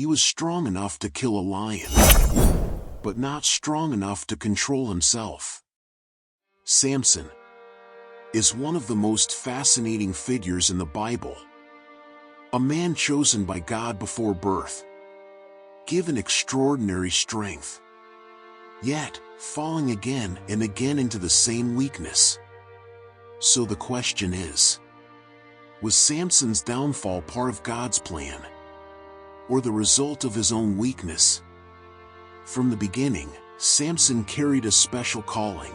He was strong enough to kill a lion, but not strong enough to control himself. Samson is one of the most fascinating figures in the Bible. A man chosen by God before birth, given extraordinary strength, yet falling again and again into the same weakness. So the question is, was Samson's downfall part of God's plan, or the result of his own weakness? From the beginning, Samson carried a special calling.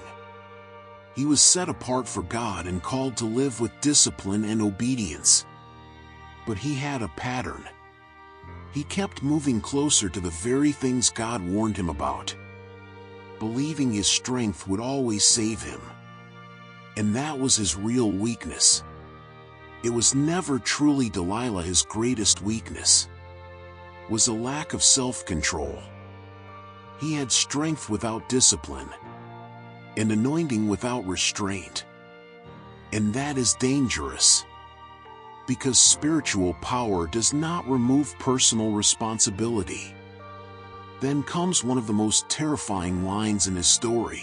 He was set apart for God and called to live with discipline and obedience. But he had a pattern. He kept moving closer to the very things God warned him about, believing his strength would always save him. And that was his real weakness. It was never truly Delilah. His greatest weakness was a lack of self-control. He had strength without discipline, and anointing without restraint. And that is dangerous, because spiritual power does not remove personal responsibility. Then comes one of the most terrifying lines in his story.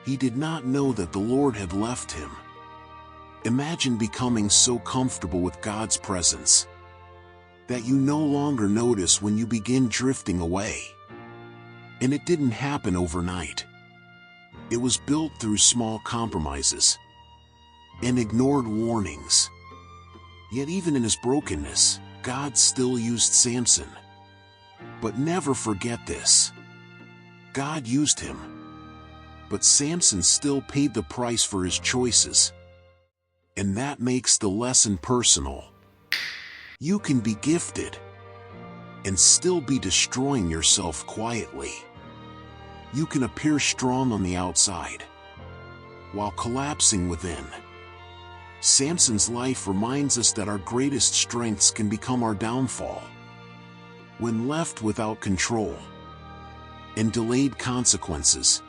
He did not know that the Lord had left him. Imagine becoming so comfortable with God's presence that you no longer notice when you begin drifting away. And it didn't happen overnight. It was built through small compromises and ignored warnings. Yet even in his brokenness, God still used Samson. But never forget this: God used him, but Samson still paid the price for his choices. And that makes the lesson personal. You can be gifted and still be destroying yourself quietly. You can appear strong on the outside while collapsing within. Samson's life reminds us that our greatest strengths can become our downfall when left without control. And delayed consequences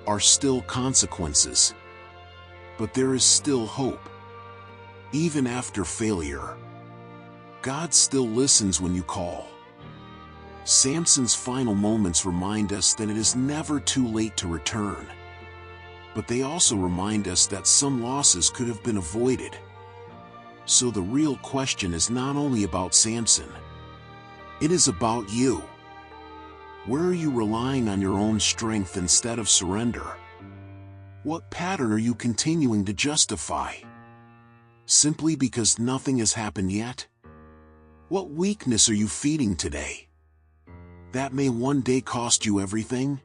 are still consequences. But there is still hope. Even after failure, God still listens when you call. Samson's final moments remind us that it is never too late to return. But they also remind us that some losses could have been avoided. So the real question is not only about Samson, it is about you. Where are you relying on your own strength instead of surrender? What pattern are you continuing to justify, simply because nothing has happened yet? What weakness are you feeding today that may one day cost you everything?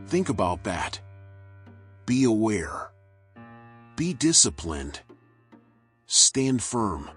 Think about that. Be aware. Be disciplined. Stand firm.